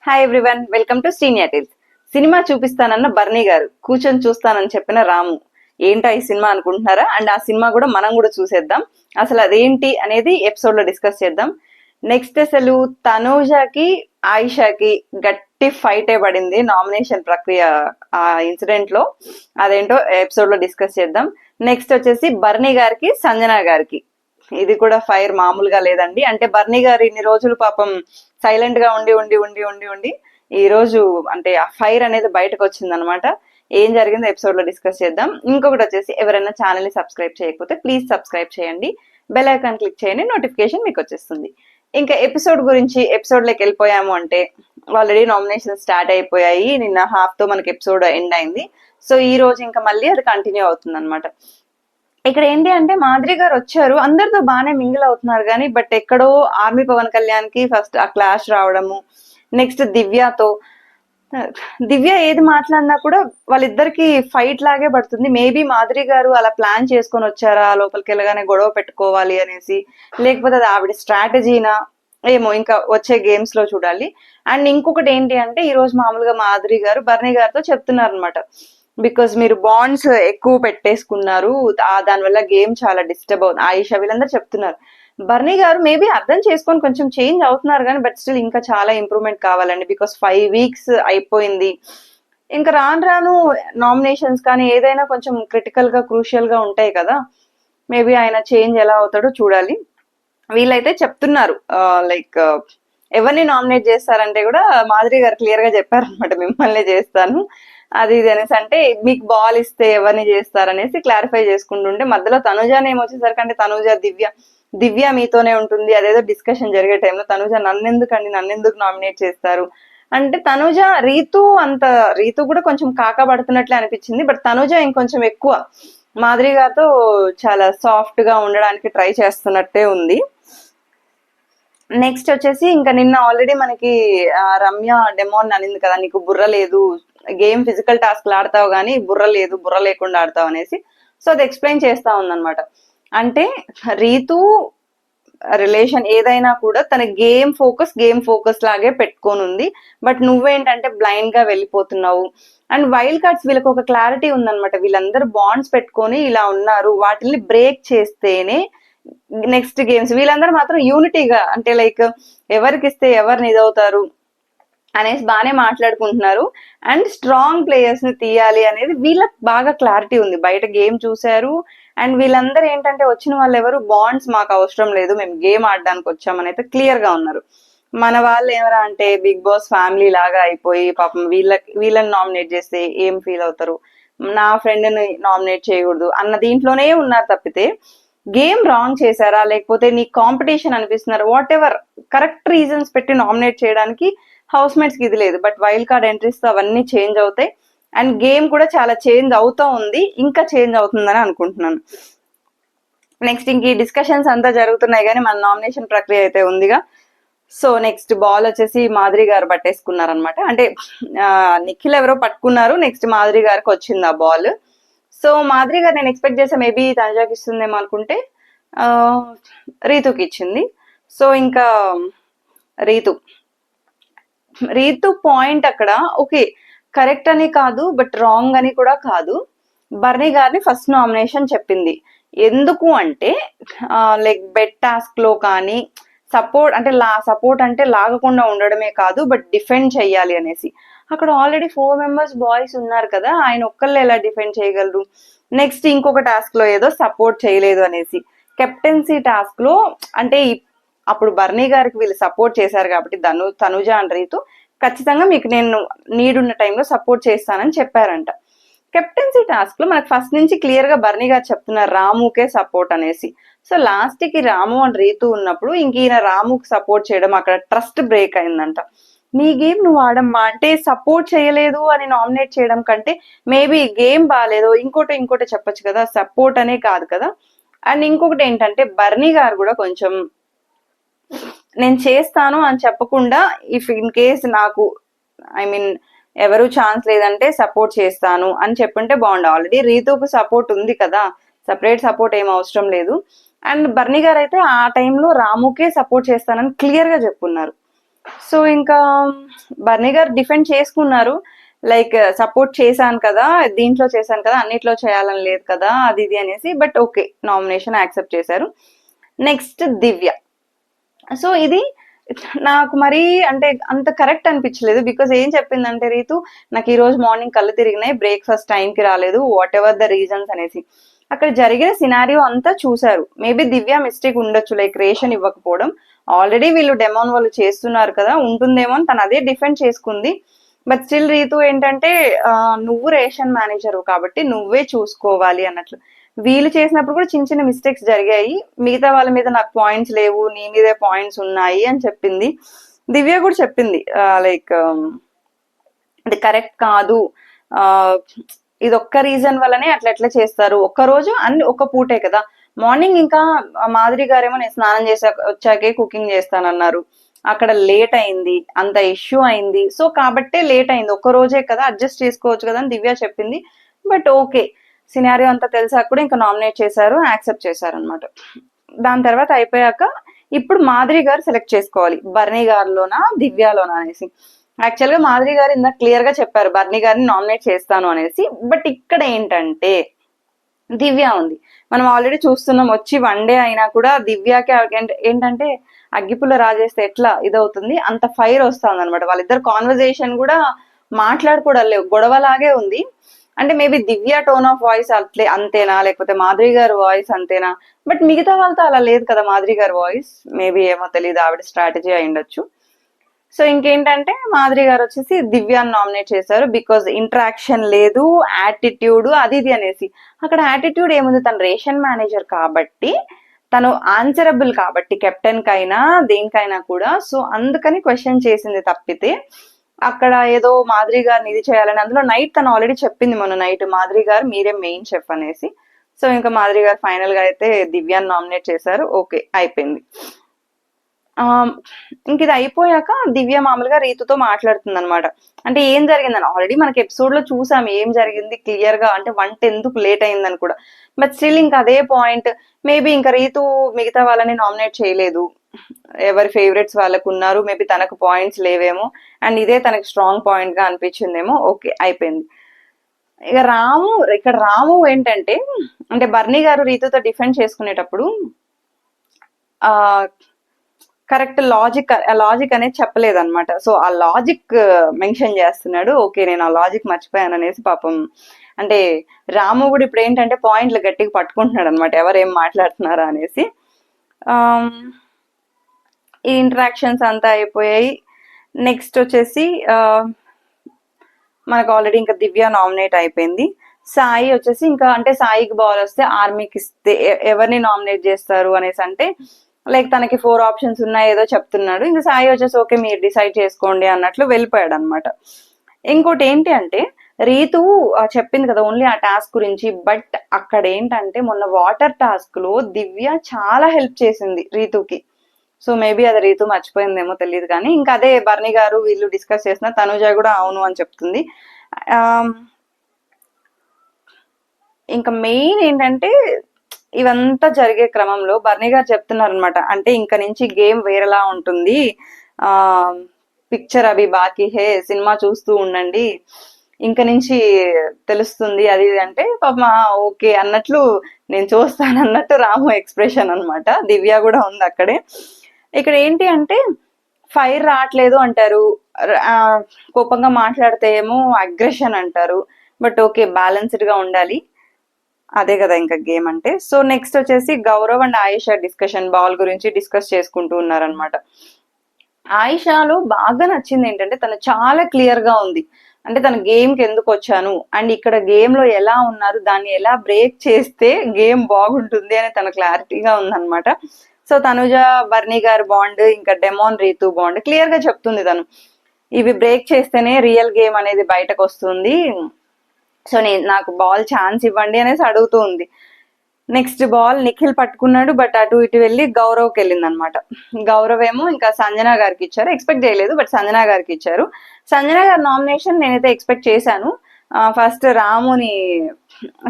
Hi everyone, welcome to శ్రీనియాటిల్స్. Cinema చూపిస్తానన్న బర్నీ గారు, కూర్చొని చూస్తానని చెప్పిన రాము. ఏంటా ఈ సినిమా అనుకుంటున్నారా? అండ్ ఆ సినిమా కూడా మనం కూడా చూసేద్దాం. అసలు అదేంటి అనేది ఎపిసోడ్ లో డిస్కస్ చేద్దాం. నెక్స్ట్ అసలు తనూజాకి ఆయిషాకి గట్టి ఫైట్ పడింది నామినేషన్ ప్రక్రియ ఆ ఇన్సిడెంట్ లో. అదేంటో ఎపిసోడ్ లో డిస్కస్ చేద్దాం. నెక్స్ట్ వచ్చేసి బర్నీ గారికి సంజన గారికి ఇది కూడా ఫైర్ మామూలుగా లేదండి. అంటే బర్నీ గారు ఇన్ని రోజులు పాపం సైలెంట్ గా ఉండి ఉండి ఉండి ఉండి ఉండి ఈ రోజు అంటే ఆ ఫైర్ అనేది బయటకు వచ్చింది అనమాట. ఏం జరిగిందో ఎపిసోడ్ లో డిస్కస్ చేద్దాం. ఇంకొకటి వచ్చేసి ఎవరైనా ఛానల్ ని సబ్స్క్రైబ్ చేయకపోతే ప్లీజ్ సబ్స్క్రైబ్ చేయండి, బెల్ ఐకాన్ క్లిక్ చేయండి, నోటిఫికేషన్ మీకు వచ్చేస్తుంది. ఇంకా ఎపిసోడ్ గురించి ఎపిసోడ్ లోకి వెళ్ళిపోయాము అంటే ఆల్రెడీ నామినేషన్ స్టార్ట్ అయిపోయాయి. నిన్న హాఫ్ తో మనకి ఎపిసోడ్ ఎండ్ అయింది. సో ఈ రోజు ఇంకా మళ్ళీ అది కంటిన్యూ అవుతుంది అనమాట. ఇక్కడ ఏంటి అంటే మాధురి గారు వచ్చారు, అందరితో బాగానే మింగిల్ అవుతున్నారు కానీ బట్ ఎక్కడో ఆర్మీ పవన్ కళ్యాణ్ కి ఫస్ట్ ఆ క్లాష్ రావడము, నెక్స్ట్ దివ్య ఏది మాట్లాడినా కూడా వాళ్ళిద్దరికి ఫైట్ లాగే పడుతుంది. మేబీ మాధురి గారు అలా ప్లాన్ చేసుకొని వచ్చారా లోపలికి వెళ్ళగానే గొడవ పెట్టుకోవాలి అనేసి, లేకపోతే అది ఆవిడ స్ట్రాటజీనా ఏమో, ఇంకా వచ్చే గేమ్స్ లో చూడాలి. అండ్ ఇంకొకటి ఏంటి అంటే ఈ రోజు మామూలుగా మాధురి గారు బర్నీ గారితో చెప్తున్నారు అనమాట, బికాస్ మీరు బాండ్స్ ఎక్కువ పెట్టేసుకున్నారు, దానివల్ల గేమ్ చాలా డిస్టర్బ్ అవుతుంది. ఆయిషా వీళ్ళందరూ చెప్తున్నారు. బర్నీ గారు మేబీ అర్థం చేసుకొని కొంచెం చేంజ్ అవుతున్నారు కానీ బట్ స్టిల్ ఇంకా చాలా ఇంప్రూవ్మెంట్ కావాలండి. బికాస్ 5 weeks అయిపోయింది. ఇంకా రాను రాను నామినేషన్స్ కానీ ఏదైనా కొంచెం క్రిటికల్ గా క్రూషియల్ గా ఉంటాయి కదా. మేబీ ఆయన చేంజ్ ఎలా అవుతాడో చూడాలి. వీళ్ళైతే చెప్తున్నారు లైక్ ఎవరిని నామినేట్ చేస్తారంటే కూడా మాధురి గారు క్లియర్ గా చెప్పారనమాట, మిమ్మల్ని చేస్తాను అది ఇది అనేసి. అంటే మీకు బాల్ ఇస్తే ఎవరిని చేస్తారనేసి క్లారిఫై చేసుకుంటుంటే మధ్యలో తనుజాని ఏమొచ్చేసరికి అంటే దివ్య మీతోనే ఉంటుంది అదేదో డిస్కషన్ జరిగే టైంలో తనుజ నన్నెందుకు నామినేట్ చేస్తారు అంటే రీతు కూడా కొంచెం కాకపడుతున్నట్లే అనిపించింది. బట్ తనుజ ఇంకొంచెం ఎక్కువ మాధురి గారితో చాలా సాఫ్ట్ గా ఉండడానికి ట్రై చేస్తున్నట్టే ఉంది. నెక్స్ట్ వచ్చేసి ఇంకా నిన్న ఆల్రెడీ మనకి రమ్య డెమోన్ అనింది కదా, నీకు బుర్ర లేదు, గేమ్ ఫిజికల్ టాస్క్ ఆడతావు కానీ బుర్ర లేకుండా ఆడతావు అనేసి. సో అది ఎక్స్ప్లెయిన్ చేస్తా ఉందన్నమాట. అంటే రీతు రిలేషన్ ఏదైనా కూడా తన గేమ్ ఫోకస్ లాగే పెట్టుకొని ఉంది. బట్ నువ్వేంటంటే బ్లైండ్ గా వెళ్ళిపోతున్నావు. అండ్ వైల్డ్ కార్డ్స్ వీళ్ళకి ఒక క్లారిటీ ఉందన్నమాట, వీళ్ళందరూ బాండ్స్ పెట్టుకొని ఇలా ఉన్నారు, వాటిని బ్రేక్ చేస్తేనే నెక్స్ట్ గేమ్స్. వీళ్ళందరూ మాత్రం యూనిటీగా అంటే లైక్ ఎవరికి ఇస్తే ఎవరిని ఇదవుతారు అనేసి బాగానే మాట్లాడుకుంటున్నారు. అండ్ స్ట్రాంగ్ ప్లేయర్స్ ని తీయాలి అనేది వీళ్ళకి బాగా క్లారిటీ ఉంది. బయట గేమ్ చూశారు. అండ్ వీళ్ళందరూ ఏంటంటే వచ్చిన వాళ్ళు ఎవరు బాండ్స్ మాకు అవసరం లేదు, మేము గేమ్ ఆడడానికి వచ్చామని అయితే క్లియర్ గా ఉన్నారు. మన వాళ్ళు ఎవరా అంటే బిగ్ బాస్ ఫ్యామిలీ లాగా అయిపోయి పాపం వీళ్ళని నామినేట్ చేస్తే ఏం ఫీల్ అవుతారు, నా ఫ్రెండ్ ని నామినేట్ చేయకూడదు అన్న దీంట్లోనే ఉన్నారు తప్పితే గేమ్ రాంగ్ చేశారా లేకపోతే నీ కాంపిటీషన్ అనిపిస్తున్నారు వాట్ ఎవర్ కరెక్ట్ రీజన్స్ పెట్టి నామినేట్ చేయడానికి హౌస్ మేట్స్ కి ఇది లేదు. బట్ వైల్డ్ కార్డ్ ఎంట్రీస్ తో అవన్నీ చేంజ్ అవుతాయి. అండ్ గేమ్ కూడా చాలా చేంజ్ అవుతూ ఉంది, ఇంకా చేంజ్ అవుతుందని అనుకుంటున్నాను. నెక్స్ట్ ఇంక ఈ డిస్కషన్స్ అంతా జరుగుతున్నాయి కానీ మన నామినేషన్ ప్రక్రియ అయితే ఉందిగా. సో నెక్స్ట్ బాల్ వచ్చేసి మాధురి గారు పట్టేసుకున్నారనమాట. అంటే నిఖిల్ ఎవరో పట్టుకున్నారు, నెక్స్ట్ మాధురి గారికి వచ్చింది ఆ బాల్. సో మాధురి గారు నేను ఎక్స్పెక్ట్ చేసా మేబీ తనుజాకి ఇస్తుందేమో అనుకుంటే రీతుకి ఇచ్చింది. సో ఇంకా రీతు పాయింట్ అక్కడ ఓకే కరెక్ట్ అని కాదు బట్ రాంగ్ అని కూడా కాదు. బర్నీ గారిని ఫస్ట్ నామినేషన్ చెప్పింది ఎందుకు అంటే లైక్ బెడ్ టాస్క్ లో కానీ సపోర్ట్ అంటే లాగకుండా ఉండడమే కాదు బట్ డిఫెండ్ చెయ్యాలి అనేసి. అక్కడ ఆల్రెడీ 4 members బాయ్స్ ఉన్నారు కదా, ఆయన ఒక్కళ్ళు ఎలా డిఫెండ్ చేయగలరు. నెక్స్ట్ ఇంకొక టాస్క్ లో ఏదో సపోర్ట్ చేయలేదు అనేసి. కెప్టెన్సీ టాస్క్ లో అంటే అప్పుడు బర్నీ గారికి వీళ్ళు సపోర్ట్ చేశారు కాబట్టి తనుజ అండ్ రీతు ఖచ్చితంగా మీకు నేను నీడున్న టైంలో సపోర్ట్ చేస్తానని చెప్పారంట. కెప్టెన్సీ టాస్క్ లో మనకు ఫస్ట్ నుంచి క్లియర్ గా బర్నీ గారు చెప్తున్నారు రాముకే సపోర్ట్ అనేసి. సో లాస్ట్ కి రాము అండ్ రీతు ఉన్నప్పుడు ఇంక ఈయన రాముకి సపోర్ట్ చేయడం అక్కడ ట్రస్ట్ బ్రేక్ అయిందంట. నీ గేమ్ నువ్వు ఆడమ్మా అంటే సపోర్ట్ చేయలేదు అని నామినేట్ చేయడం కంటే మేబీ గేమ్ బాగాలేదు ఇంకోటి చెప్పొచ్చు కదా, సపోర్ట్ అనే కాదు కదా. అండ్ ఇంకొకటి ఏంటంటే బర్నీ గారు కూడా కొంచెం నేను చేస్తాను అని చెప్పకుండా ఇఫ్ ఇన్ కేస్ నాకు ఎవరు ఛాన్స్ లేదంటే సపోర్ట్ చేస్తాను అని చెప్పుంటే బాగుండు. ఆల్రెడీ రీతుకు సపోర్ట్ ఉంది కదా, సపరేట్ సపోర్ట్ ఏం అవసరం లేదు. అండ్ బర్నీ గారు అయితే ఆ టైంలో రాముకే సపోర్ట్ చేస్తానని క్లియర్ గా చెప్పున్నారు. సో ఇంకా బర్నీ గారు డిఫెండ్ చేసుకున్నారు, లైక్ సపోర్ట్ చేశాను కదా, దీంట్లో చేశాను కదా, అన్నిట్లో చేయాలని లేదు కదా, అది ఇది అనేసి. బట్ ఓకే, నామినేషన్ యాక్సెప్ట్ చేశారు. నెక్స్ట్ దివ్య. సో ఇది నాకు మరి అంటే అంత కరెక్ట్ అనిపించలేదు. బికాజ్ ఏం చెప్పిందంటే రీతు, నాకు ఈ రోజు మార్నింగ్ కళ్ళు తిరిగినాయి, బ్రేక్ఫాస్ట్ టైంకి రాలేదు, వాట్ ఎవర్ ద రీజన్స్ అనేసి. అక్కడ జరిగిన సినారియో అంతా చూసారు. మేబీ దివ్య మిస్టేక్ ఉండొచ్చు, లైక్ రేషన్ ఇవ్వకపోవడం. ఆల్రెడీ వీళ్ళు డెమోన్ వాళ్ళు చేస్తున్నారు కదా, ఉంటుందేమో అని తను అదే డిఫెండ్ చేసుకుంది. బట్ స్టిల్ రీతు ఏంటంటే నువ్వు రేషన్ మేనేజర్ కాబట్టి నువ్వే చూసుకోవాలి అన్నట్లు. వీళ్ళు చేసినప్పుడు కూడా చిన్న చిన్న మిస్టేక్స్ జరిగాయి, మిగతా వాళ్ళ మీద నాకు పాయింట్స్ లేవు, నీ మీదే పాయింట్స్ ఉన్నాయి అని చెప్పింది. దివ్య కూడా చెప్పింది లైక్ అది కరెక్ట్ కాదు, ఇది ఒక్క రీజన్ వల్లనే అట్లా ఎట్లా చేస్తారు, ఒక్క రోజు అన్ని ఒక్క పూటే కదా. మార్నింగ్ ఇంకా మాధురి గారేమో నేను స్నానం వచ్చాకే కుకింగ్ చేస్తానన్నారు, అక్కడ లేట్ అయింది, అంత ఇష్యూ అయింది. సో కాబట్టే లేట్ అయింది, ఒక్క రోజే కదా, అడ్జస్ట్ చేసుకోవచ్చు కదా అని దివ్య చెప్పింది. బట్ ఓకే, సినారియో అంతా తెలిసాక కూడా ఇంకా నామినేట్ చేశారు, యాక్సెప్ట్ చేశారు అనమాట. దాని తర్వాత అయిపోయాక ఇప్పుడు మాధురి గారు సెలెక్ట్ చేసుకోవాలి, బర్నీ గారిలోనా దివ్యాలోనా అనేసి. యాక్చువల్ గా మాధురి గారు ఇందాక క్లియర్ గా చెప్పారు బర్నీ గారిని నామినేట్ చేస్తాను అనేసి. బట్ ఇక్కడ ఏంటంటే దివ్య ఉంది, మనం ఆల్రెడీ చూస్తున్నాం, వచ్చి వన్ డే అయినా కూడా దివ్యకి ఏంటంటే అగ్గిపుల్ల రాజేస్తే ఎట్లా ఇదవుతుంది, అంత ఫైర్ వస్తుంది అనమాట. వాళ్ళిద్దరు కాన్వర్జేషన్ కూడా మాట్లాడుకోవడం లేవు, గొడవలాగే ఉంది. అంటే maybe Divya tone of voice అట్లే అంతేనా, లేకపోతే మాధురి గారి వాయిస్ అంతేనా. బట్ మిగతా వాళ్ళతో అలా లేదు కదా మాధురి గారి వాయిస్. మేబీ ఏమో తెలియదు, ఆవిడ స్ట్రాటజీ అయి ఉండొచ్చు. సో ఇంకేంటంటే మాధురి గారు వచ్చేసి దివ్యాన్ని నామినేట్ చేశారు, బికాజ్ ఇంటరాక్షన్ లేదు, యాటిట్యూడ్ అది ఇది అనేసి. అక్కడ యాటిట్యూడ్ ఏముంది, తను రేషన్ మేనేజర్ కాబట్టి, తను ఆన్సరబుల్ కాబట్టి కెప్టెన్ కైనా దేనికైనా కూడా. సో అందుకని క్వశ్చన్ చేసింది తప్పితే అక్కడ ఏదో మాధురి గారిని ఇది చేయాలని. అందులో నైట్ తను ఆల్రెడీ చెప్పింది మొన్న నైట్, మాధురి గారు మీరే మెయిన్ చెఫ్ అనేసి. సో ఇంకా మాధురి గారు ఫైనల్ గా అయితే దివ్యాన్ని నామినేట్ చేశారు, ఓకే అయిపోయింది. ఇంక ఇది అయిపోయాక దివ్య మామూలుగా రీతుతో మాట్లాడుతుంది అనమాట. అంటే ఏం జరిగిందని ఆల్రెడీ మనకి ఎపిసోడ్ లో చూసాం, ఏం జరిగింది క్లియర్ గా, అంటే వంట ఎందుకు లేట్ అయిందని కూడా. బట్ స్టిల్ ఇంకా అదే పాయింట్, మేబీ ఇంకా రీతు మిగతా వాళ్ళని నామినేట్ చేయలేదు, ఎవరి ఫేవరెట్స్ వాళ్ళకు ఉన్నారు, మేబీ తనకు పాయింట్స్ లేవేమో, అండ్ ఇదే తనకి స్ట్రాంగ్ పాయింట్ గా అనిపించిందేమో, ఓకే అయిపోయింది. ఇక ఇక్కడ రాము ఏంటంటే, అంటే బర్నీ గారు రీతుతో డిఫెండ్ చేసుకునేటప్పుడు కరెక్ట్ లాజిక్ అనేది చెప్పలేదు అనమాట. సో ఆ లాజిక్ మెన్షన్ చేస్తున్నాడు, ఓకే నేను ఆ లాజిక్ మర్చిపోయాను అనేసి. పాపం అంటే రాము కూడా ఇప్పుడు ఏంటంటే పాయింట్లు గట్టిగా పట్టుకుంటున్నాడు అనమాట, ఎవరేం మాట్లాడుతున్నారా అనేసి. ఈ ఇంటరాక్షన్స్ అంతా అయిపోయాయి. నెక్స్ట్ వచ్చేసి మనకు ఆల్రెడీ ఇంకా దివ్య నామినేట్ అయిపోయింది. సాయి వచ్చేసి ఇంకా అంటే సాయికి బాల్ వస్తే ఆర్మీకి ఇస్తే ఎవరిని నామినేట్ చేస్తారు అనేసి, అంటే లైక్ తనకి 4 ఆప్షన్స్ ఉన్నాయి ఏదో చెప్తున్నాడు. ఇంకా సాయి వచ్చేసి ఓకే మీరు డిసైడ్ చేసుకోండి అన్నట్లు వెళ్ళిపోయాడు అనమాట. ఇంకోటి ఏంటి అంటే రీతు చెప్పింది కదా ఓన్లీ ఆ టాస్క్ గురించి. బట్ అక్కడ ఏంటంటే మొన్న వాటర్ టాస్క్ లో దివ్య చాలా హెల్ప్ చేసింది రీతుకి. సో మేబీ అది రీతు మర్చిపోయిందేమో తెలియదు కానీ, ఇంకా అదే బర్నీ గారు వీళ్ళు డిస్కస్ చేసిన తనుజ కూడా అవును అని చెప్తుంది. ఇంకా మెయిన్ ఏంటంటే ఇవంతా జరిగే క్రమంలో బర్నీ గారు చెప్తున్నారు అనమాట, అంటే ఇంక నుంచి గేమ్ వేరేలా ఉంటుంది, పిక్చర్ అవి బాకీ హే, సినిమా చూస్తూ ఉండండి, ఇంక నుంచి తెలుస్తుంది అది అంటే. పాప ఓకే అన్నట్లు నేను చూస్తాను అన్నట్టు రాము ఎక్స్ప్రెషన్ అనమాట. దివ్య కూడా ఉంది అక్కడే. ఇక్కడ ఏంటి అంటే ఫైర్ రావట్లేదు అంటారు, కోపంగా మాట్లాడితే ఏమో అగ్రెషన్ అంటారు. బట్ ఓకే బ్యాలెన్స్డ్ గా ఉండాలి, అదే కదా ఇంకా గేమ్ అంటే. సో నెక్స్ట్ వచ్చేసి Gaurav and Ayesha discussion, ball గురించి డిస్కస్ చేసుకుంటూ ఉన్నారనమాట. ఆయిషాలో బాగా నచ్చింది ఏంటంటే తను చాలా క్లియర్ గా ఉంది, అంటే తన గేమ్ కి ఎందుకు వచ్చాను అండ్ ఇక్కడ గేమ్ లో ఎలా ఉన్నారు, దాన్ని ఎలా బ్రేక్ చేస్తే గేమ్ బాగుంటుంది అని తన క్లారిటీగా ఉందన్నమాట. సో తనుజ బర్నీ గారి బాండ్, ఇంకా డెమోన్ రీతు బాండ్ క్లియర్ గా చెప్తుంది తను, ఇవి బ్రేక్ చేస్తేనే రియల్ గేమ్ అనేది బయటకు వస్తుంది, సో నాకు బాల్ ఛాన్స్ ఇవ్వండి అనేసి అడుగుతూ ఉంది. నెక్స్ట్ బాల్ నిఖిల్ పట్టుకున్నాడు, బట్ అటు ఇటు వెళ్ళి గౌరవ్కి వెళ్ళింది అనమాట. గౌరవ్ ఏమో ఇంకా సంజన గారికి ఇచ్చారు, ఎక్స్పెక్ట్ చేయలేదు బట్ సంజన గారికి ఇచ్చారు. సంజన గారి నామినేషన్ నేనైతే ఎక్స్పెక్ట్ చేశాను, ఫస్ట్ రాముని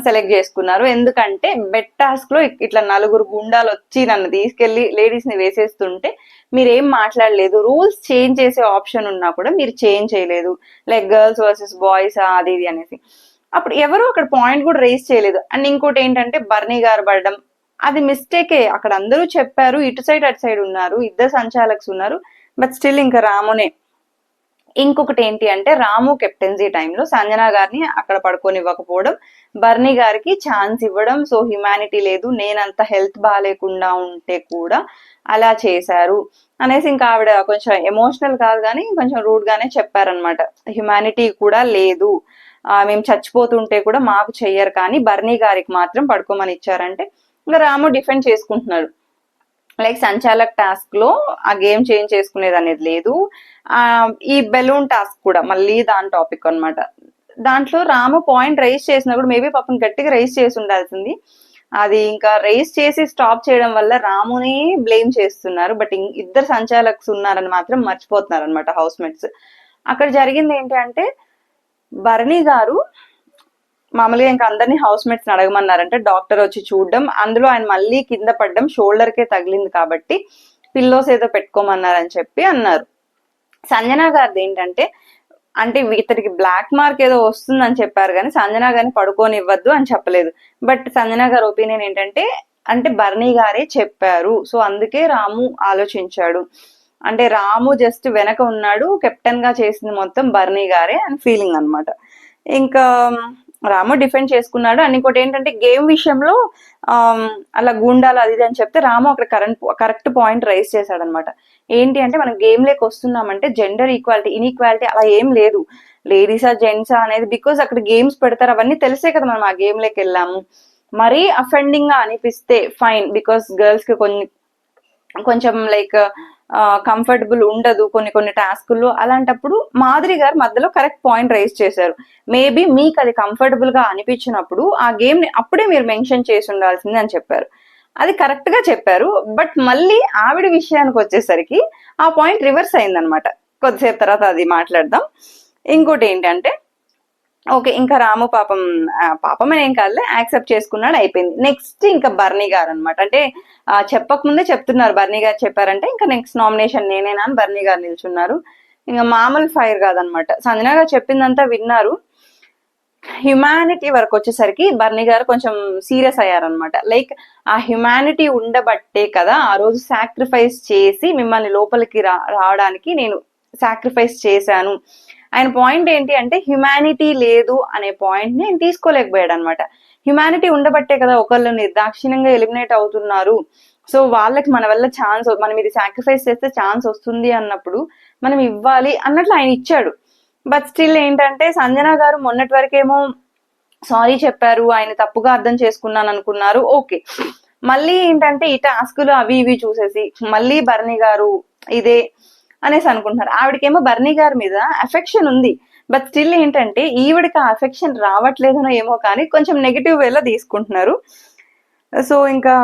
సెలెక్ట్ చేసుకున్నారు. ఎందుకంటే బెట్ టాస్క్ లో ఇట్లా నలుగురు గుండాలు వచ్చి నన్ను తీసుకెళ్లి లేడీస్ ని వేసేస్తుంటే మీరేం మాట్లాడలేదు, రూల్స్ చేంజ్ చేసే ఆప్షన్ ఉన్నా కూడా మీరు చేంజ్ చేయలేదు, లైక్ గర్ల్స్ వర్సెస్ బాయ్స్ అది ఇది అనేసి. అప్పుడు ఎవరు అక్కడ పాయింట్ కూడా రేస్ చేయలేదు. అండ్ ఇంకోటి ఏంటంటే బర్నీ గారు పడడం అది మిస్టేకే. అక్కడ అందరూ చెప్పారు, ఇటు సైడ్ అటు సైడ్ ఉన్నారు, ఇద్దరు సంచాలక్స్ ఉన్నారు, బట్ స్టిల్ ఇంకా రామునే. ఇంకొకటి ఏంటి అంటే రాము కెప్టెన్సీ టైంలో సంజన గారిని అక్కడ పడుకోనివ్వకపోవడం, బర్నీ గారికి ఛాన్స్ ఇవ్వడం. సో హ్యుమానిటీ లేదు, నేనంత హెల్త్ బాగాలేకుండా ఉంటే కూడా అలా చేశారు అనేసి ఇంకా ఆవిడ కొంచెం ఎమోషనల్ కాదు కానీ కొంచెం రూడ్ గానే చెప్పారనమాట. హ్యుమానిటీ కూడా లేదు, మేము చచ్చిపోతుంటే కూడా మాకు చెయ్యరు కానీ బర్నీ గారికి మాత్రం పడుకోమని ఇచ్చారంటే ఇంకా రాము డిఫెండ్ చేసుకుంటున్నాడు. లైక్ సంచాలక్ టాస్క్ లో ఆ గేమ్ చేంజ్ చేసుకునేది అనేది లేదు. ఈ బెలూన్ టాస్క్ కూడా మళ్ళీ దాని టాపిక్ అనమాట. దాంట్లో రాము పాయింట్ రైజ్ చేసినా కూడా మేబీ పాపం గట్టిగా రైజ్ చేసి ఉండాల్సింది, అది ఇంకా రైజ్ చేసి స్టాప్ చేయడం వల్ల రాముని బ్లేమ్ చేస్తున్నారు. బట్ ఇద్దరు సంచాలక్స్ ఉన్నారని మాత్రం మర్చిపోతున్నారు అనమాట హౌస్ మేట్స్. అక్కడ జరిగింది ఏంటి అంటే బర్నీ గారు మామూలుగా ఇంకా అందరినీ హౌస్ మేట్స్ అడగమన్నారంటే డాక్టర్ వచ్చి చూడడం, అందులో ఆయన మళ్ళీ కింద పడ్డం, షోల్డర్ కే తగిలింది కాబట్టి పిల్లోస్ ఏదో పెట్టుకోమన్నారని చెప్పి అన్నారు. సంజన గారిది ఏంటంటే అంటే ఇతనికి బ్లాక్ మార్క్ ఏదో వస్తుందని చెప్పారు కానీ సంజన గారిని పడుకోనివ్వద్దు అని చెప్పలేదు. బట్ సంజన గారి ఒపీనియన్ ఏంటంటే అంటే బర్నీ గారే చెప్పారు, సో అందుకే రాము ఆలోచించాడు, అంటే రాము జస్ట్ వెనక ఉన్నాడు, కెప్టెన్ గా చేసింది మొత్తం బర్నీ గారే అని ఫీలింగ్ అనమాట. ఇంకా రాము డిఫెండ్ చేసుకున్నాడు. అండ్ ఇంకోటి ఏంటంటే గేమ్ విషయంలో అలా గుండాలు అది ఇది అని చెప్తే రాము అక్కడ కరెక్ట్ పాయింట్ రైజ్ చేశాడు అనమాట. ఏంటి అంటే మనం గేమ్ లేక వస్తున్నామంటే జెండర్ ఈక్వాలిటీ ఇన్ఈక్వాలిటీ అలా ఏం లేదు, లేడీసా జెంట్సా అనేది బికాస్ అక్కడ గేమ్స్ పెడతారు, అవన్నీ తెలిసే కదా మనం ఆ గేమ్ లేక వెళ్ళాము. మరీ అఫెండింగ్ గా అనిపిస్తే ఫైన్, బికాస్ గర్ల్స్ కి కొంచెం లైక్ కంఫర్టబుల్ ఉండదు కొన్ని టాస్కుల్లో. అలాంటప్పుడు మాధురి గారు మధ్యలో కరెక్ట్ పాయింట్ రైజ్ చేశారు. మేబీ మీకు అది కంఫర్టబుల్ గా అనిపించినప్పుడు ఆ గేమ్ ని అప్పుడే మీరు మెన్షన్ చేసి ఉండాల్సింది అని చెప్పారు. అది కరెక్ట్ గా చెప్పారు. బట్ మళ్ళీ ఆవిడ విషయానికి వచ్చేసరికి ఆ పాయింట్ రివర్స్ అయిందనమాట. కొద్దిసేపు తర్వాత అది మాట్లాడదాం. ఇంకోటి ఏంటంటే ఓకే ఇంకా రాము పాపం అని ఏం కాదులే, యాక్సెప్ట్ చేసుకున్నాడు, అయిపోయింది. నెక్స్ట్ ఇంకా బర్నీ గారు అనమాట. అంటే చెప్పక ముందే చెప్తున్నారు బర్నీ గారు చెప్పారంటే ఇంకా నెక్స్ట్ నామినేషన్ నేనేనా అని బర్నీ గారు నిల్చున్నారు. ఇంకా మామూలు ఫైర్ కాదనమాట. సంజన గారు చెప్పిందంతా విన్నారు. హ్యుమానిటీ వరకు వచ్చేసరికి బర్నీ గారు కొంచెం సీరియస్ అయ్యారనమాట. లైక్ ఆ హ్యుమానిటీ ఉండబట్టే కదా ఆ రోజు సాక్రిఫైస్ చేసి మిమ్మల్ని లోపలికి రావడానికి నేను సాక్రిఫైస్ చేశాను. ఆయన పాయింట్ ఏంటి అంటే హ్యుమానిటీ లేదు అనే పాయింట్ ని ఆయన తీసుకోలేకపోయాడు అనమాట. హ్యుమానిటీ ఉండబట్టే కదా ఒకళ్ళు నిర్దాక్షిణ్యంగా ఎలిమినేట్ అవుతున్నారు, సో వాళ్ళకి మన వల్ల ఛాన్స్, మనం ఇది సాక్రిఫైస్ చేస్తే ఛాన్స్ వస్తుంది అన్నప్పుడు మనం ఇవ్వాలి అన్నట్లు ఆయన ఇచ్చాడు. బట్ స్టిల్ ఏంటంటే సంజన గారు మొన్నటి వరకేమో సారీ చెప్పారు, ఆయన తప్పుగా అర్థం చేసుకున్నాను అనుకున్నారు, ఓకే. మళ్ళీ ఏంటంటే ఈ టాస్కులు అవి ఇవి చూసేసి మళ్ళీ బర్నీ గారు ఇదే అనేసి అనుకుంటున్నారు. ఆవిడకేమో బర్నీ గారి మీద అఫెక్షన్ ఉంది, బట్ స్టిల్ ఏంటంటే ఈవిడికి ఆ అఫెక్షన్ రావట్లేదనో ఏమో కానీ కొంచెం నెగిటివ్ వేలో తీసుకుంటున్నారు. సో ఇంకా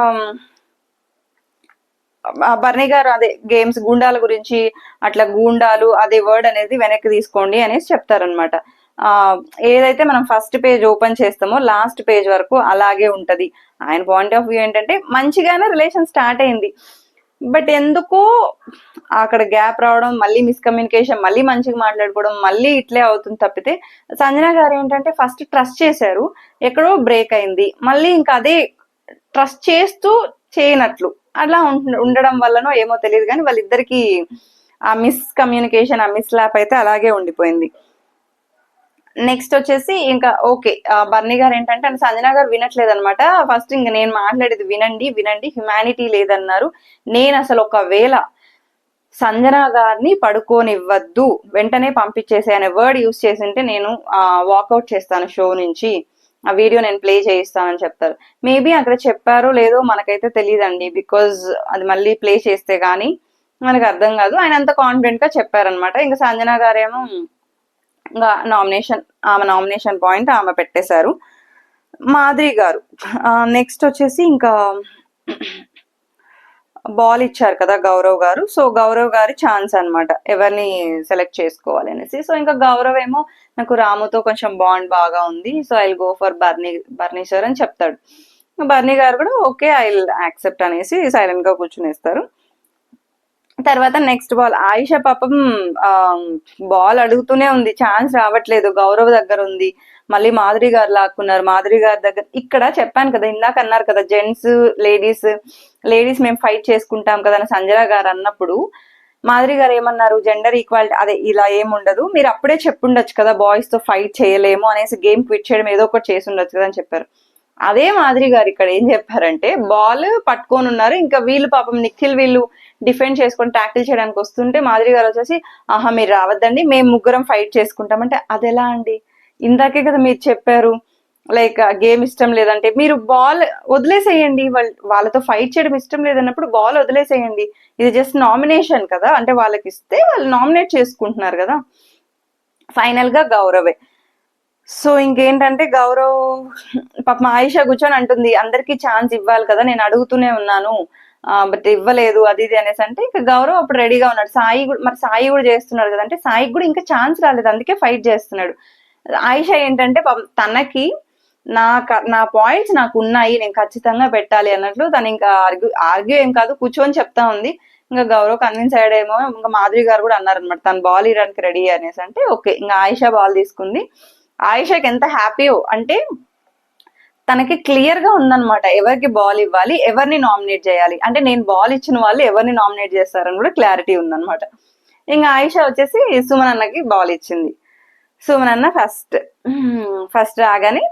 బర్నీ గారు అదే గేమ్స్ గుండాల గురించి అట్లా గూండాలు అదే వర్డ్ అనేది వెనక్కి తీసుకోండి అనేసి చెప్తారనమాట. ఏదైతే మనం ఫస్ట్ పేజ్ ఓపెన్ చేస్తామో లాస్ట్ పేజ్ వరకు అలాగే ఉంటది. ఆయన పాయింట్ ఆఫ్ వ్యూ ఏంటంటే మంచిగానే రిలేషన్ స్టార్ట్ అయింది, బట్ ఎందుకో అక్కడ గ్యాప్ రావడం, మళ్ళీ మిస్కమ్యూనికేషన్, మళ్ళీ మంచిగా మాట్లాడుకోవడం, మళ్ళీ ఇట్లే అవుతుంది తప్పితే సంజన గారు ఏంటంటే ఫస్ట్ ట్రస్ట్ చేశారు, ఎక్కడో బ్రేక్ అయింది, మళ్ళీ ఇంకా అదే ట్రస్ట్ చేస్తూ చేయనట్లు అలా ఉండడం వల్లనో ఏమో తెలియదు కానీ వాళ్ళిద్దరికి ఆ మిస్కమ్యూనికేషన్ ఆ మిస్ ల్యాప్ అయితే అలాగే ఉండిపోయింది. నెక్స్ట్ వచ్చేసి ఇంకా ఓకే బర్నీ గారు ఏంటంటే సంజన గారు వినట్లేదు అనమాట. ఫస్ట్ ఇంక నేను మాట్లాడేది వినండి వినండి, హ్యుమానిటీ లేదన్నారు. నేను అసలు ఒకవేళ సంజన గారిని పడుకోనివ్వద్దు వెంటనే పంపించేసే అనే వర్డ్ యూజ్ చేసింటే నేను వాకౌట్ చేస్తాను షో నుంచి, ఆ వీడియో నేను ప్లే చేయిస్తానని చెప్తారు. మేబీ అక్కడ చెప్పారో లేదో మనకైతే తెలియదండి, బికాజ్ అది మళ్ళీ ప్లే చేస్తే గానీ మనకు అర్థం కాదు. ఆయన అంత కాన్ఫిడెంట్ గా చెప్పారనమాట. ఇంకా సంజన గారేమో ఇంకా ఆమె నామినేషన్ పాయింట్ ఆమె పెట్టేశారు. మాధురి గారు నెక్స్ట్ వచ్చేసి ఇంకా బాల్ ఇచ్చారు కదా గౌరవ్ గారు. సో గౌరవ్ గారి ఛాన్స్ అన్నమాట ఎవరిని సెలెక్ట్ చేసుకోవాలి అనేసి. సో ఇంకా గౌరవ్ ఏమో నాకు రాముతో కొంచెం బాండ్ బాగా ఉంది, సో ఐ గో ఫర్ బర్నీ సార్ అని చెప్తాడు. బర్నీ గారు కూడా ఓకే ఐ యాక్సెప్ట్ అనేసి సైలెంట్ గా కూర్చునేస్తారు. తర్వాత నెక్స్ట్ బాల్ ఆయిషా పాపం బాల్ అడుగుతూనే ఉంది, ఛాన్స్ రావట్లేదు, గౌరవ్ దగ్గర ఉంది. మళ్ళీ మాధురి గారు లాక్కున్నారు, మాధురి గారి దగ్గర. ఇక్కడ చెప్పాను కదా, ఇందాక అన్నారు కదా జెంట్స్ లేడీస్ మేము ఫైట్ చేసుకుంటాం కదా అని సంజన గారు అన్నప్పుడు మాధురి గారు ఏమన్నారు, జెండర్ ఈక్వాలిటీ అదే ఇలా ఏముండదు, మీరు అప్పుడే చెప్పుండొచ్చు కదా బాయ్స్ తో ఫైట్ చేయలేము అనేసి, గేమ్ క్విట్ చేయడం ఏదో ఒకటి చేసి ఉండొచ్చు కదా అని చెప్పారు. అదే మాధురి గారు ఇక్కడ ఏం చెప్పారంటే, బాల్ పట్టుకొని ఉన్నారు, ఇంకా వీళ్ళు పాపం నిఖిల్ వీళ్ళు డిఫెండ్ చేసుకొని ట్యాకిల్ చేయడానికి వస్తుంటే మాధురి గారు వచ్చేసి ఆహా మీరు రావద్దండి మేము ముగ్గురం ఫైట్ చేసుకుంటామంటే, అదెలా అండి, ఇందాకే కదా మీరు చెప్పారు లైక్ గేమ్ ఇష్టం లేదంటే, మీరు బాల్ వదిలేసేయండి, వాళ్ళతో ఫైట్ చేయడం ఇష్టం లేదన్నప్పుడు బాల్ వదిలేసేయండి, ఇది జస్ట్ నామినేషన్ కదా, అంటే వాళ్ళకి ఇస్తే వాళ్ళు నామినేట్ చేసుకుంటున్నారు కదా. ఫైనల్ గా గౌరవే. సో ఇంకేంటంటే గౌరవ్ పాపం ఆయిషా కూర్చొని అంటుంది అందరికి ఛాన్స్ ఇవ్వాలి కదా, నేను అడుగుతూనే ఉన్నాను బట్ ఇవ్వలేదు అది ఇది అనేసి అంటే, ఇంకా గౌరవ్ అప్పుడు రెడీగా ఉన్నాడు. సాయి కూడా చేస్తున్నాడు కదా, అంటే సాయికి కూడా ఇంకా ఛాన్స్ రాలేదు అందుకే ఫైట్ చేస్తున్నాడు. ఆయిషా ఏంటంటే తనకి నా పాయింట్స్ నాకు ఉన్నాయి, నేను ఖచ్చితంగా పెట్టాలి అన్నట్లు తను ఇంకా ఆర్గ్యూ ఏం కాదు కూర్చొని చెప్తా ఉంది. ఇంకా గౌరవ్ కన్విన్స్ అయ్యాడేమో, ఇంకా మాధురి గారు కూడా అన్నారనమాట తను బాల్ ఇవ్వడానికి రెడీ అనేసి అంటే ఓకే, ఇంకా ఆయిషా బాల్ తీసుకుంది. ఆయిషాకి ఎంత హ్యాపీ అంటే తనకి క్లియర్ గా ఉందన్నమాట ఎవరికి బాల్ ఇవ్వాలి, ఎవరిని నామినేట్ చేయాలి, అంటే నేను బాల్ ఇచ్చిన వాళ్ళు ఎవరిని నామినేట్ చేస్తారని కూడా క్లారిటీ ఉందన్నమాట. ఇంకా ఆయిషా వచ్చేసి సుమన్ అన్నకి బాల్ ఇచ్చింది. సుమన్ అన్న ఫస్ట్ రాగానే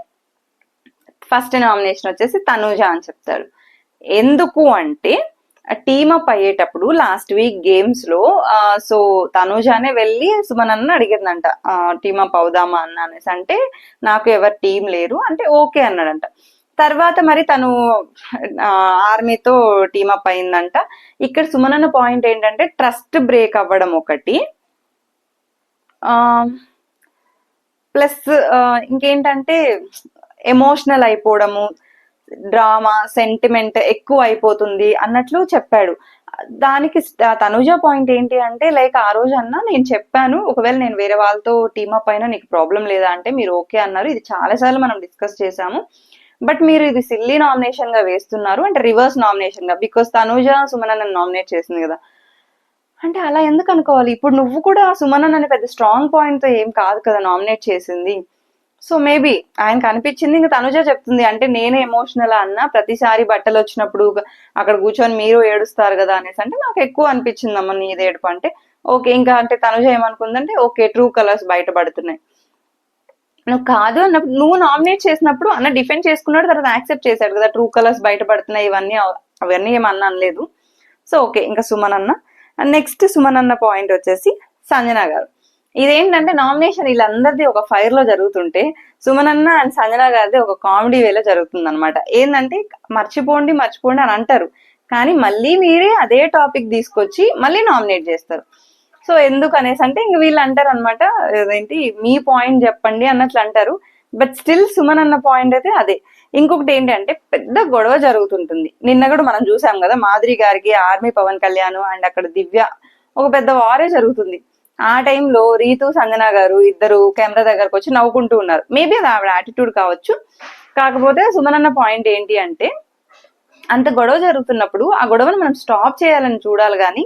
ఫస్ట్ నామినేషన్ వచ్చేసి తనూజ అని చెప్తాడు. ఎందుకు అంటే టీమ్ అప్ అయ్యేటప్పుడు లాస్ట్ వీక్ గేమ్స్ లో సో తనూజానే వెళ్ళి సుమన్ అన్న అడిగిందంట టీమ్ అప్ అవుదామా అన్న అనేసి, అంటే నాకు ఎవరు టీం లేరు అంటే ఓకే అన్నాడంట. తర్వాత మరి తను ఆర్మీతో టీమప్ అయిందంట. ఇక్కడ సుమన్ అన్న పాయింట్ ఏంటంటే ట్రస్ట్ బ్రేక్ అవ్వడం ఒకటి, ప్లస్ ఇంకేంటంటే ఎమోషనల్ అయిపోవడము, డ్రామా సెంటిమెంట్ ఎక్కువ అయిపోతుంది అన్నట్లు చెప్పాడు. దానికి తనుజ పాయింట్ ఏంటి అంటే లైక్ ఆ రోజు అన్న నేను చెప్పాను ఒకవేళ నేను వేరే వాళ్ళతో టీమప్ అయినా నీకు ప్రాబ్లం లేదా అంటే మీరు ఓకే అన్నారు, ఇది చాలా సార్లు మనం డిస్కస్ చేసాము, బట్ మీరు ఇది సిల్లీ నామినేషన్ గా వేస్తున్నారు అంటే రివర్స్ నామినేషన్ గా, బికాస్ తనుజ సుమన్ నన్ను నామినేట్ చేసింది కదా అంటే అలా ఎందుకు అనుకోవాలి, ఇప్పుడు నువ్వు కూడా సుమన్ అనే పెద్ద స్ట్రాంగ్ పాయింట్ తో ఏం కాదు కదా నామినేట్ చేసింది. సో మేబీ ఆయనకు అనిపించింది, ఇంకా తనుజ చెప్తుంది అంటే నేనే ఎమోషనల్ అన్న ప్రతిసారి బట్టలు వచ్చినప్పుడు అక్కడ కూర్చొని మీరు ఏడుస్తారు కదా అనేసి, అంటే నాకు ఎక్కువ అనిపించింది అమ్మ నీది ఏడుపు అంటే ఓకే. ఇంకా అంటే తనుజ ఏమనుకుందంటే ఓకే ట్రూ కలర్స్ బయటపడుతున్నాయి, నువ్వు కాదు అన్నప్పుడు నువ్వు నామినేట్ చేసినప్పుడు అన్న డిఫెండ్ చేసుకున్నాడు, తర్వాత యాక్సెప్ట్ చేశాడు కదా ట్రూ కలర్స్ బయటపడుతున్నాయి ఇవన్నీ అవన్నీ ఏమన్నా అనలేదు. సో ఓకే ఇంకా సుమన్ అన్న. నెక్స్ట్ సుమన్ అన్న పాయింట్ వచ్చేసి సంజన గారు. ఇదేంటంటే నామినేషన్ వీళ్ళందరిది ఒక ఫైర్ లో జరుగుతుంటే సుమన్ అన్న అండ్ సంజన గారిది ఒక కామెడీ వేలో జరుగుతుంది అనమాట. ఏంటంటే మర్చిపోండి అని అంటారు, కానీ మళ్ళీ మీరే అదే టాపిక్ తీసుకొచ్చి మళ్ళీ నామినేట్ చేస్తారు. సో ఎందుకు అనేసి అంటే ఇంక వీళ్ళు అంటారు అనమాట ఏంటి మీ పాయింట్ చెప్పండి అన్నట్లు అంటారు, బట్ స్టిల్ సుమన్ అన్న పాయింట్ అయితే అదే. ఇంకొకటి ఏంటంటే పెద్ద గొడవ జరుగుతుంటుంది, నిన్న కూడా మనం చూసాం కదా మాధురి గారికి ఆర్మీ పవన్ కళ్యాణ్ అండ్ అక్కడ దివ్య ఒక పెద్ద వారే జరుగుతుంది. ఆ టైంలో రీతు సంజన గారు ఇద్దరు కెమెరా దగ్గరకు వచ్చి నవ్వుకుంటూ ఉన్నారు, మేబీ అది ఆవిడ యాటిట్యూడ్ కావచ్చు. కాకపోతే సుమన్ అన్న పాయింట్ ఏంటి అంటే అంత గొడవ జరుగుతున్నప్పుడు ఆ గొడవను మనం స్టాప్ చేయాలని చూడాలి, కానీ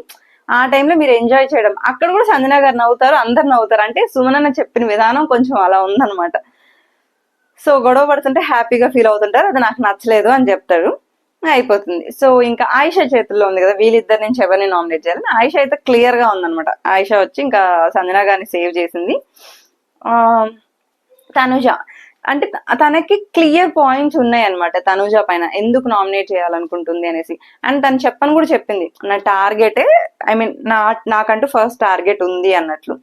ఆ టైంలో మీరు ఎంజాయ్ చేయడం, అక్కడ కూడా సంజన గారు నవ్వుతారు అందరు నవ్వుతారు, అంటే సుమన్ అన్న చెప్పిన విధానం కొంచెం అలా ఉందన్నమాట. సో గొడవ పడుతుంటే హ్యాపీగా ఫీల్ అవుతుంటారు, అది నాకు నచ్చలేదు అని చెప్తారు, అయిపోతుంది. సో ఇంకా ఆయిషా చేతుల్లో ఉంది కదా వీళ్ళిద్దరి నుంచి ఎవరిని నామినేట్ చేయాలని, ఆయిషా అయితే క్లియర్ గా ఉందన్నమాట. ఆయిషా వచ్చి ఇంకా సంజన గారిని సేవ్ చేసింది. తనుజ అంటే తనకి క్లియర్ పాయింట్స్ ఉన్నాయి అనమాట తనుజ పైన ఎందుకు నామినేట్ చేయాలనుకుంటుంది అనేసి, అండ్ తను చెప్పని కూడా చెప్పింది నా టార్గెటే ఐ మీన్ నాకంటూ ఫస్ట్ టార్గెట్ ఉంది అన్నట్లు.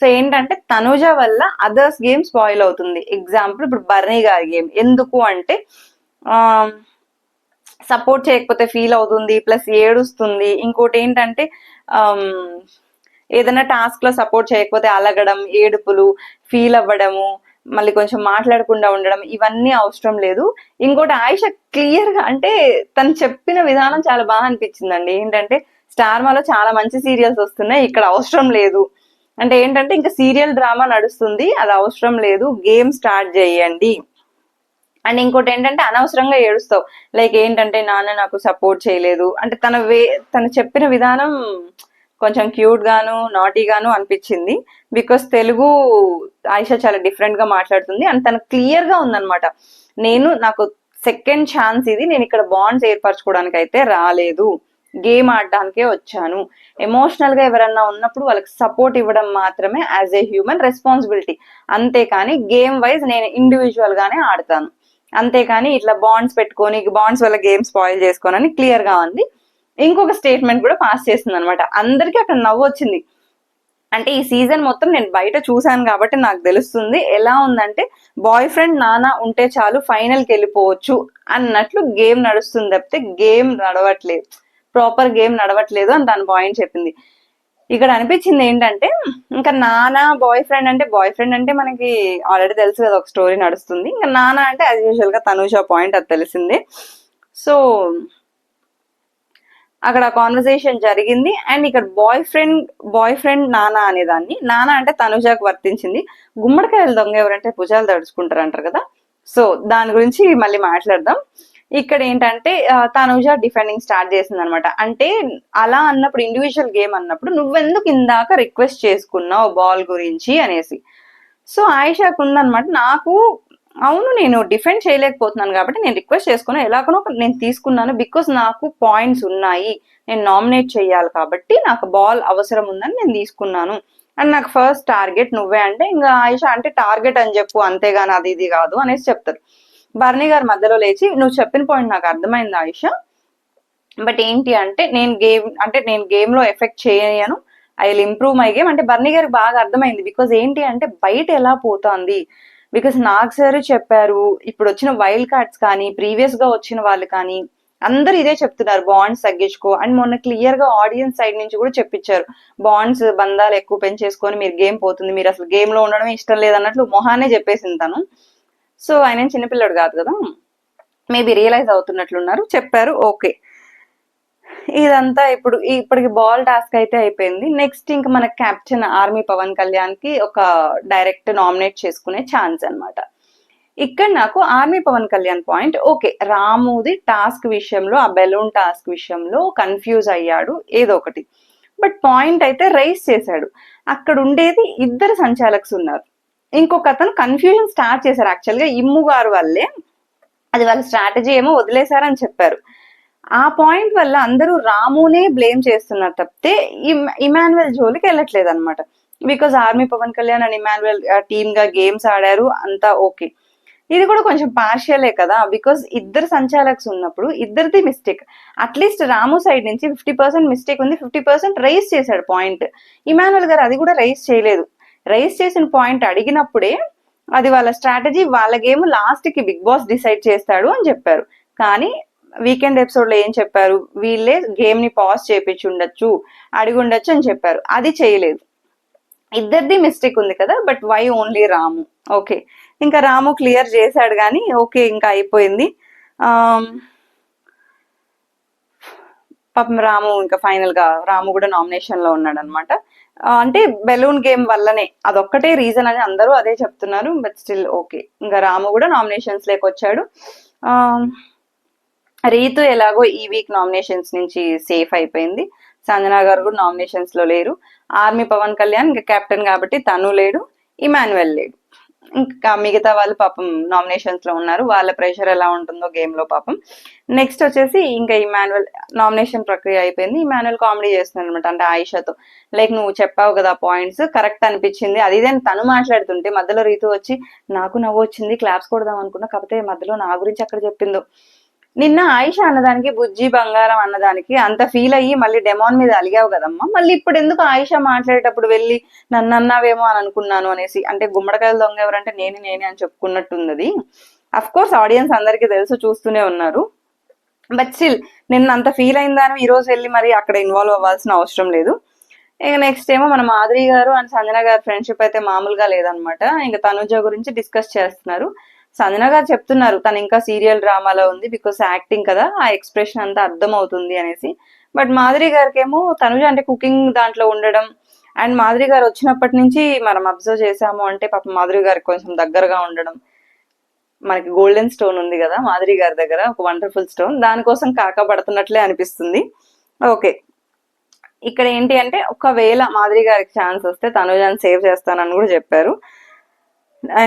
సో ఏంటంటే తనుజ వల్ల అదర్స్ గేమ్ స్పాయిల్ అవుతుంది. ఎగ్జాంపుల్ ఇప్పుడు బర్నీ గారి గేమ్ ఎందుకు అంటే సపోర్ట్ చేయకపోతే ఫీల్ అవుతుంది, ప్లస్ ఏడుస్తుంది. ఇంకోటి ఏంటంటే ఏదైనా టాస్క్ లో సపోర్ట్ చేయకపోతే అలగడం, ఏడుపులు, ఫీల్ అవ్వడము, మళ్ళీ కొంచెం మాట్లాడకుండా ఉండడం ఇవన్నీ అవసరం లేదు. ఇంకోటి ఆయిష క్లియర్ గా అంటే తను చెప్పిన విధానం చాలా బాగా అనిపించిందండి. ఏంటంటే స్టార్ మాలో చాలా మంచి సీరియల్స్ వస్తున్నాయి, ఇక్కడ అవసరం లేదు అంటే ఏంటంటే ఇంకా సీరియల్ డ్రామా నడుస్తుంది, అది అవసరం లేదు, గేమ్ స్టార్ట్ చేయండి. అండ్ ఇంకోటి ఏంటంటే అనవసరంగా ఏడుస్తావు, లైక్ ఏంటంటే నాన్న నాకు సపోర్ట్ చేయలేదు అంటే తను చెప్పిన విధానం కొంచెం క్యూట్ గాను నాటీ గాను అనిపించింది. బికాస్ తెలుగు ఆయిషా చాలా డిఫరెంట్ గా మాట్లాడుతుంది అండ్ తను క్లియర్ గా ఉందన్నమాట. నాకు సెకండ్ ఛాన్స్ ఇది, నేను ఇక్కడ బాండ్స్ ఏర్పరచుకోవడానికి అయితే రాలేదు, గేమ్ ఆడడానికే వచ్చాను. ఎమోషనల్ గా ఎవరన్నా ఉన్నప్పుడు వాళ్ళకి సపోర్ట్ ఇవ్వడం మాత్రమే యాజ్ ఏ హ్యూమన్ రెస్పాన్సిబిలిటీ, అంతేకాని గేమ్ వైజ్ నేను ఇండివిజువల్ గానే ఆడతాను, అంతేకాని ఇట్లా బాండ్స్ పెట్టుకొని బాండ్స్ వల్ల గేమ్ స్పాయిల్ చేసుకోనని క్లియర్ గా ఉంది. ఇంకొక స్టేట్మెంట్ కూడా పాస్ చేస్తుంది అనమాట. అందరికీ అక్కడ నవ్వు వచ్చింది. అంటే ఈ సీజన్ మొత్తం నేను బయట చూసాను కాబట్టి నాకు తెలుస్తుంది ఎలా ఉందంటే బాయ్ ఫ్రెండ్ నానా ఉంటే చాలు ఫైనల్ కి వెళ్ళిపోవచ్చు అన్నట్లు గేమ్ నడుస్తుంది తప్పితే గేమ్ నడవట్లేదు, ప్రాపర్ గేమ్ నడవట్లేదు అని దాని పాయింట్ చెప్పింది. ఇక్కడ అనిపించింది ఏంటంటే ఇంకా నానా బాయ్ ఫ్రెండ్ అంటే మనకి ఆల్రెడీ తెలుసు కదా, ఒక స్టోరీ నడుస్తుంది. ఇంకా నానా అంటే యాజ్ యూజువల్ గా తనుష పాయింట్ అది తెలిసిందే. సో అక్కడ కాన్వర్సేషన్ జరిగింది అండ్ ఇక్కడ బాయ్ ఫ్రెండ్ నానా అనేదాన్ని నానా అంటే తనుజాకు వర్తించింది. గుమ్మడికాయలు దొంగ ఎవరంటే భుజాలు తడుచుకుంటారు అంటారు కదా, సో దాని గురించి మళ్ళీ మాట్లాడదాం. ఇక్కడ ఏంటంటే తనుజ డిఫెండింగ్ స్టార్ట్ చేసింది అనమాట. అంటే అలా అన్నప్పుడు ఇండివిజువల్ గేమ్ అన్నప్పుడు నువ్వెందుకు ఇందాక రిక్వెస్ట్ చేసుకున్నావు బాల్ గురించి అనేసి. సో ఆయిషాకు ఉందనమాట, నాకు అవును నేను డిఫెండ్ చేయలేకపోతున్నాను కాబట్టి నేను రిక్వెస్ట్ చేసుకున్నా, ఎలాగనో నేను తీసుకున్నాను బికాస్ నాకు పాయింట్స్ ఉన్నాయి, నేను నామినేట్ చేయాలి కాబట్టి నాకు బాల్ అవసరం ఉందని నేను తీసుకున్నాను అండ్ నాకు ఫస్ట్ టార్గెట్ నువ్వే అంటే ఇంకా ఆయిషా అంటే టార్గెట్ అని చెప్పు అంతేగాని అది ఇది కాదు అనేసి చెప్తారు. బర్నీ గారు మధ్యలో లేచి నువ్వు చెప్పిన పాయింట్ నాకు అర్థమైంది ఆయిషా, బట్ ఏంటి అంటే నేను గేమ్ లో ఎఫెక్ట్ చేయను, I will improve my game అంటే బర్నీ గారికి బాగా అర్థమైంది. బికాజ్ ఏంటి అంటే బయట ఎలా పోతుంది, బికాస్ నాగ్ సార్ చెప్పారు, ఇప్పుడు వచ్చిన వైల్డ్ కార్డ్స్ కానీ ప్రీవియస్ గా వచ్చిన వాళ్ళు కానీ అందరు ఇదే చెప్తున్నారు, బాండ్స్ తగ్గించుకో అండ్ మొన్న క్లియర్ గా ఆడియన్స్ సైడ్ నుంచి కూడా చెప్పించారు, బాండ్స్ బంధాలు ఎక్కువ పెంచేసుకొని మీరు గేమ్ పోతుంది, మీరు అసలు గేమ్ లో ఉండడం ఇష్టం లేదన్నట్లు మొహానే చెప్పేసింది తను. సో ఆయన చిన్నపిల్లడు కాదు కదా, మేబీ రియలైజ్ అవుతున్నట్లున్నారు, చెప్పారు ఓకే. ఇదంతా ఇప్పటికి బాల్ టాస్క్ అయితే అయిపోయింది. నెక్స్ట్ ఇంకా మన కెప్టెన్ ఆర్మీ పవన్ కళ్యాణ్ కి ఒక డైరెక్ట్ నామినేట్ చేసుకునే ఛాన్స్ అనమాట. ఇక్కడ నాకు army Pawan Kalyan point okay, రాముది టాస్క్ విషయంలో ఆ బెలూన్ టాస్క్ విషయంలో కన్ఫ్యూజ్ అయ్యాడు ఏదో ఒకటి, బట్ పాయింట్ అయితే రైస్ చేశాడు. అక్కడ ఉండేది ఇద్దరు సంచాలక్స్ ఉన్నారు, ఇంకొక అతను కన్ఫ్యూజన్ స్టార్ట్ చేశారు. యాక్చువల్గా ఇమ్ము గారు వల్లే అది వాళ్ళ స్ట్రాటజీ ఏమో వదిలేశారని చెప్పారు. ఆ పాయింట్ వల్ల అందరూ రామునే బ్లేమ్ చేస్తున్నారు తప్పితే ఇమాన్యుయల్ జోలికి వెళ్ళట్లేదు అనమాట. Because army Pawan Kalyan and Emmanuel team గా గేమ్స్ ఆడారు అంతా ఓకే. ఇది కూడా కొంచెం పార్షియలే కదా, బికాజ్ ఇద్దరు సంచాలక్స్ ఉన్నప్పుడు ఇద్దరిది మిస్టేక్. అట్లీస్ట్ రాము సైడ్ నుంచి 50% మిస్టేక్ ఉంది, 50% రైస్ చేశాడు పాయింట్. ఇమాన్యుయల్ గారు అది కూడా రైస్ చేయలేదు. రైస్ చేసిన పాయింట్ అడిగినప్పుడే అది వాళ్ళ స్ట్రాటజీ, వాళ్ళ గేమ్ లాస్ట్ కి బిగ్ బాస్ డిసైడ్ చేస్తాడు అని చెప్పారు. కానీ వీకెండ్ ఎపిసోడ్ లో ఏం చెప్పారు, వీళ్ళే గేమ్ ని పాజ్ చేపించి ఉండొచ్చు, అడిగి ఉండొచ్చు అని చెప్పారు, అది చేయలేదు. ఇద్దరిది మిస్టేక్ ఉంది కదా, but why only Ramu? Okay, ఇంకా రాము క్లియర్ చేశాడు కానీ ఓకే ఇంకా అయిపోయింది. పాపం రాము ఇంకా ఫైనల్ గా రాము కూడా నామినేషన్ లో ఉన్నాడు అనమాట. అంటే బెలూన్ గేమ్ వల్లనే, అదొక్కటే రీజన్ అని అందరూ అదే చెప్తున్నారు, బట్ స్టిల్ ఓకే ఇంకా రాము కూడా నామినేషన్స్ లేక వచ్చాడు. రీతు ఎలాగో ఈ వీక్ నామినేషన్స్ నుంచి సేఫ్ అయిపోయింది, సంజన గారు కూడా నామినేషన్స్ లో లేరు, ఆర్మీ పవన్ కళ్యాణ్ ఇంకా కెప్టెన్ కాబట్టి తను లేడు, ఇమాన్యుయల్ లేడు, ఇంకా మిగతా వాళ్ళు పాపం నామినేషన్స్ లో ఉన్నారు, వాళ్ళ ప్రెషర్ ఎలా ఉంటుందో గేమ్ లో పాపం. నెక్స్ట్ వచ్చేసి ఇంకా ఇమాన్యుయల్ నామినేషన్ ప్రక్రియ అయిపోయింది. ఇమాన్యుయల్ కామెడీ చేస్తున్నాడు అనమాట, అంటే ఆయిషాతో లైక్ నువ్వు చెప్పావు కదా పాయింట్స్ కరెక్ట్ అనిపించింది అది ఇదని తను మాట్లాడుతుంటే మధ్యలో రీతు వచ్చి నాకు నవ్వు వచ్చింది క్లాప్స్ కొడదాం అనుకున్నా, కాకపోతే మధ్యలో నా గురించి అక్కడ చెప్పిందో. నిన్న ఆయిషా అన్నదానికి బుజ్జి బంగారం అన్నదానికి అంత ఫీల్ అయ్యి మళ్ళీ డెమాన్ మీద అలిగావు కదమ్మా, మళ్ళీ ఇప్పుడు ఎందుకు ఆయిషా మాట్లాడేటప్పుడు వెళ్ళి నన్ను అన్నావేమో అని అనుకున్నాను అనేసి, అంటే గుమ్మడికాయలు దొంగ ఎవరంటే నేనే అని చెప్పుకున్నట్టుంది. అఫ్ కోర్స్ ఆడియన్స్ అందరికీ తెలుసు, చూస్తూనే ఉన్నారు, బట్ స్టిల్ నిన్న అంత ఫీల్ అయిందాను ఈ రోజు వెళ్ళి మరి అక్కడ ఇన్వాల్వ్ అవ్వాల్సిన అవసరం లేదు. ఇక నెక్స్ట్ ఏమో మన మాధురి గారు అండ్ సంజన గారు ఫ్రెండ్షిప్ అయితే మామూలుగా లేదనమాట. ఇంకా తనుజ గురించి డిస్కస్ చేస్తున్నారు. సంజన గారు చెప్తున్నారు తను ఇంకా సీరియల్ డ్రామాలో ఉంది బికాస్ యాక్టింగ్ కదా, ఆ ఎక్స్ప్రెషన్ అంతా అర్థం అవుతుంది అనేసి. బట్ మాధురి గారికి ఏమో తనుజ అంటే కుకింగ్ దాంట్లో ఉండడం అండ్ మాధురి గారు వచ్చినప్పటి నుంచి మనం అబ్జర్వ్ చేసాము అంటే పాపం మాధురి గారికి కొంచెం దగ్గరగా ఉండడం. మనకి గోల్డెన్ స్టోన్ ఉంది కదా మాధురి గారి దగ్గర, ఒక వండర్ఫుల్ స్టోన్, దానికోసం కాకపడుతున్నట్లే అనిపిస్తుంది. ఓకే, ఇక్కడ ఏంటి అంటే ఒకవేళ మాధురి గారికి ఛాన్స్ వస్తే తనుజాని సేవ్ చేస్తానని కూడా చెప్పారు.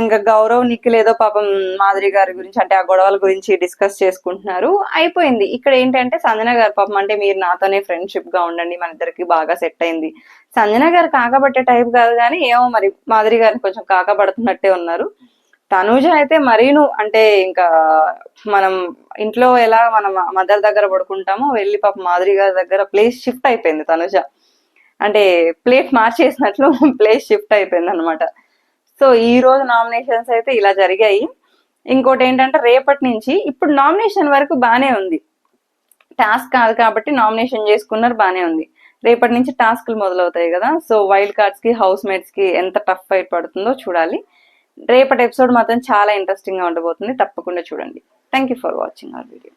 ఇంకా గౌరవ్ నిఖిల్ ఏదో పాపం మాధురి గారి గురించి అంటే ఆ గొడవల గురించి డిస్కస్ చేసుకుంటున్నారు. అయిపోయింది. ఇక్కడ ఏంటంటే సంజన గారు పాపం అంటే మీరు నాతోనే ఫ్రెండ్షిప్ గా ఉండండి, మన ఇద్దరికి బాగా సెట్ అయింది. సంజన గారు కాకపట్టే టైప్ కాదు కానీ ఏమో మరి మాధురి గారిని కొంచెం కాకపడుతున్నట్టే ఉన్నారు. తనూజ అయితే మరీను అంటే ఇంకా మనం ఇంట్లో ఎలా మనం మదర్ దగ్గర పడుకుంటామో వెళ్ళి పాప మాధురి గారి దగ్గర ప్లేస్ షిఫ్ట్ అయిపోయింది తనుజ. అంటే ప్లేట్ మార్చేసినట్లు ప్లేస్ షిఫ్ట్ అయిపోయింది అనమాట. సో ఈ రోజు నామినేషన్స్ అయితే ఇలా జరిగాయి. ఇంకోటి ఏంటంటే రేపటి నుంచి ఇప్పుడు నామినేషన్ వరకు బానే ఉంది, టాస్క్ కాదు కాబట్టి నామినేషన్ చేసుకున్నారు బానే ఉంది. రేపటి నుంచి టాస్క్లు మొదలవుతాయి కదా, సో వైల్డ్ కార్డ్స్ కి హౌస్ మేట్స్ కి ఎంత టఫ్ ఫైట్ పడుతుందో చూడాలి. రేపటి ఎపిసోడ్ మాత్రం చాలా ఇంట్రెస్టింగ్ గా ఉండబోతుంది, తప్పకుండా చూడండి. Thank you for watching our video.